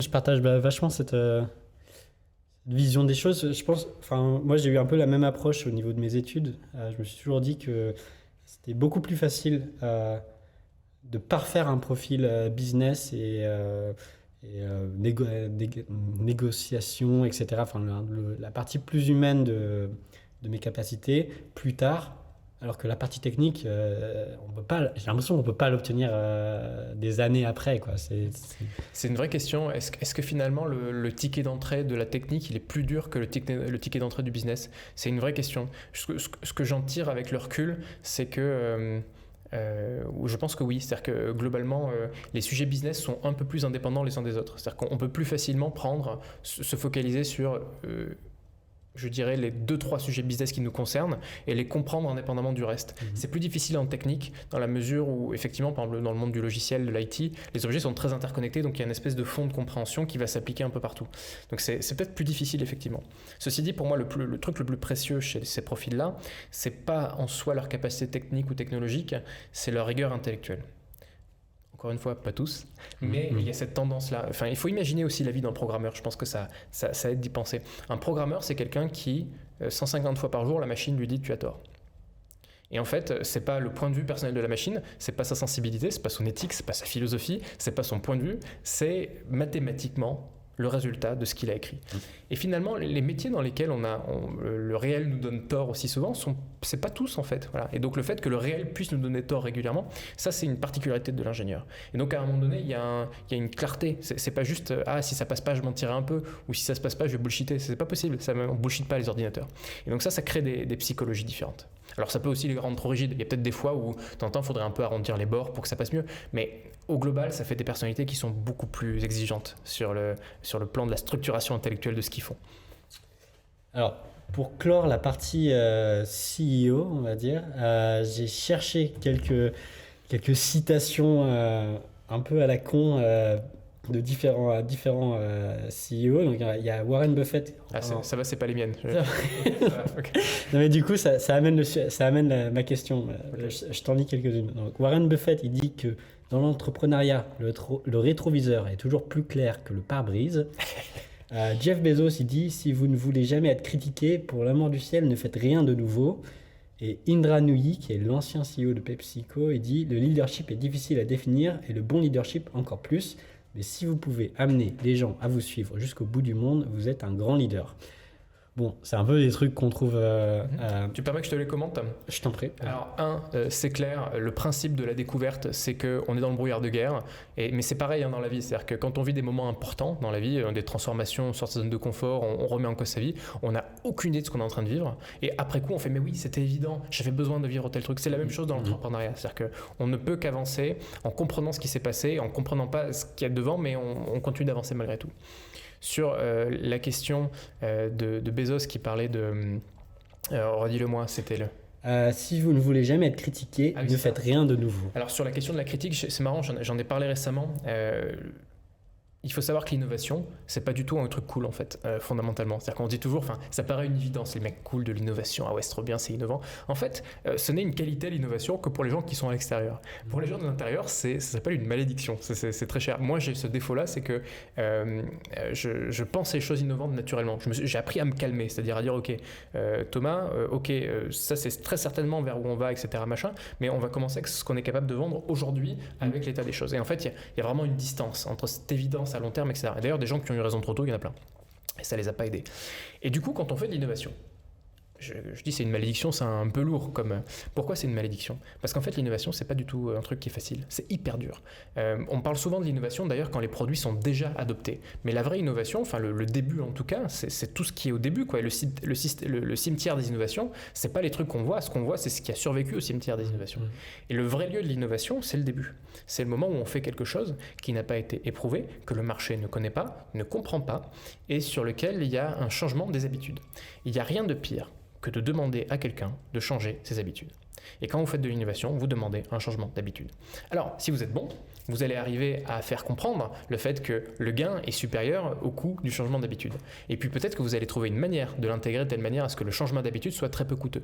je partage vachement cette vision des choses. Je pense, enfin, moi j'ai eu un peu la même approche au niveau de mes études. Je me suis toujours dit que c'était beaucoup plus facile de parfaire un profil business et négociation, etc. Enfin, la partie plus humaine de mes capacités plus tard, alors que la partie technique, on peut pas, j'ai l'impression qu'on peut pas l'obtenir des années après, quoi. C'est une vraie question. Est-ce que finalement le ticket d'entrée de la technique, il est plus dur que le ticket d'entrée du business? C'est une vraie question. Ce que j'en tire avec le recul, c'est que je pense que oui, c'est-à-dire que globalement, les sujets business sont un peu plus indépendants les uns des autres. C'est-à-dire qu'on peut plus facilement se focaliser sur je dirais les 2-3 sujets business qui nous concernent et les comprendre indépendamment du reste. C'est plus difficile en technique dans la mesure où effectivement par exemple dans le monde du logiciel, de l'IT, les objets sont très interconnectés, donc il y a une espèce de fond de compréhension qui va s'appliquer un peu partout. Donc c'est peut-être plus difficile effectivement. Ceci dit, pour moi le truc le plus précieux chez ces profils-là, c'est pas en soi leur capacité technique ou technologique, c'est leur rigueur intellectuelle. Encore une fois, pas tous, mais il y a cette tendance-là. Enfin, il faut imaginer aussi la vie d'un programmeur. Je pense que ça aide d'y penser. Un programmeur, c'est quelqu'un qui, 150 fois par jour, la machine lui dit « tu as tort ». Et en fait, c'est pas le point de vue personnel de la machine, c'est pas sa sensibilité, c'est pas son éthique, c'est pas sa philosophie, c'est pas son point de vue, c'est mathématiquement le résultat de ce qu'il a écrit. Et finalement, les métiers dans lesquels le réel nous donne tort aussi souvent, c'est pas tous en fait. Voilà. Et donc le fait que le réel puisse nous donner tort régulièrement, ça c'est une particularité de l'ingénieur. Et donc à un moment donné, il y a une clarté. C'est pas juste si ça passe pas, je mentirai un peu, ou si ça se passe pas, je vais bullshiter. C'est pas possible. On bullshit pas les ordinateurs. Et donc ça crée des psychologies différentes. Alors ça peut aussi les rendre trop rigides. Il y a peut-être des fois où de temps en temps, il faudrait un peu arrondir les bords pour que ça passe mieux. Mais au global, ça fait des personnalités qui sont beaucoup plus exigeantes sur le plan de la structuration intellectuelle de ce qu'ils font. Alors, pour clore la partie CEO, on va dire, j'ai cherché quelques citations un peu à la con de différents CEO. Donc, il y a Warren Buffett. Ça va, c'est pas les miennes. Okay. Non, mais du coup, ça amène ma question. Okay. Je t'en lis quelques-unes. Donc, Warren Buffett, il dit que dans l'entrepreneuriat, le rétroviseur est toujours plus clair que le pare-brise. Jeff Bezos, il dit « Si vous ne voulez jamais être critiqué, pour l'amour du ciel, ne faites rien de nouveau ». Et Indra Nooyi, qui est l'ancien CEO de PepsiCo, il dit « Le leadership est difficile à définir et le bon leadership encore plus. Mais si vous pouvez amener les gens à vous suivre jusqu'au bout du monde, vous êtes un grand leader. » Bon, c'est un peu des trucs qu'on trouve... Tu permets que je te les commente ? Je t'en prie. Alors, c'est clair, le principe de la découverte, c'est qu'on est dans le brouillard de guerre. Mais c'est pareil dans la vie. C'est-à-dire que quand on vit des moments importants dans la vie, des transformations, on sort de sa zone de confort, on remet en cause sa vie, on n'a aucune idée de ce qu'on est en train de vivre. Et après coup, on fait « Mais oui, c'était évident, j'avais besoin de vivre tel truc. » C'est la même chose dans l'entrepreneuriat. C'est-à-dire qu'on ne peut qu'avancer en comprenant ce qui s'est passé, en ne comprenant pas ce qu'il y a devant, mais on continue d'avancer malgré tout. Sur la question de Bezos qui parlait de... redis-le-moi, c'était le... si vous ne voulez jamais être critiqué, ne faites rien de nouveau. Alors sur la question de la critique, c'est marrant, j'en ai parlé récemment. Il faut savoir que l'innovation, c'est pas du tout un truc cool en fait, fondamentalement. C'est-à-dire qu'on dit toujours, ça paraît une évidence, les mecs cool de l'innovation, ah ouais c'est trop bien, c'est innovant. En fait, ce n'est une qualité l'innovation que pour les gens qui sont à l'extérieur. Pour les gens de l'intérieur, ça s'appelle une malédiction, c'est très cher. Moi j'ai ce défaut-là, c'est que je pense les choses innovantes naturellement. J'ai appris à me calmer, c'est-à-dire à dire ok, Thomas, ça c'est très certainement vers où on va, etc. machin, mais on va commencer avec ce qu'on est capable de vendre aujourd'hui avec l'état des choses. Et en fait, il y a vraiment une distance entre cette évidence à long terme, etc. Et d'ailleurs, des gens qui ont eu raison trop tôt, il y en a plein. Et ça les a pas aidés. Et du coup, quand on fait de l'innovation, je dis c'est une malédiction, c'est un peu lourd comme... Pourquoi c'est une malédiction ? Parce qu'en fait, l'innovation, c'est pas du tout un truc qui est facile. C'est hyper dur. On parle souvent de l'innovation, d'ailleurs, quand les produits sont déjà adoptés. Mais la vraie innovation, enfin le début en tout cas, c'est tout ce qui est au début, quoi. Le cimetière des innovations, c'est pas les trucs qu'on voit. Ce qu'on voit, c'est ce qui a survécu au cimetière des innovations. Et le vrai lieu de l'innovation, c'est le début. C'est le moment où on fait quelque chose qui n'a pas été éprouvé, que le marché ne connaît pas, ne comprend pas, et sur lequel il y a un changement des habitudes. Il n'y a rien de pire que de demander à quelqu'un de changer ses habitudes. Et quand vous faites de l'innovation, vous demandez un changement d'habitude. Alors, si vous êtes bon, vous allez arriver à faire comprendre le fait que le gain est supérieur au coût du changement d'habitude. Et puis peut-être que vous allez trouver une manière de l'intégrer de telle manière à ce que le changement d'habitude soit très peu coûteux.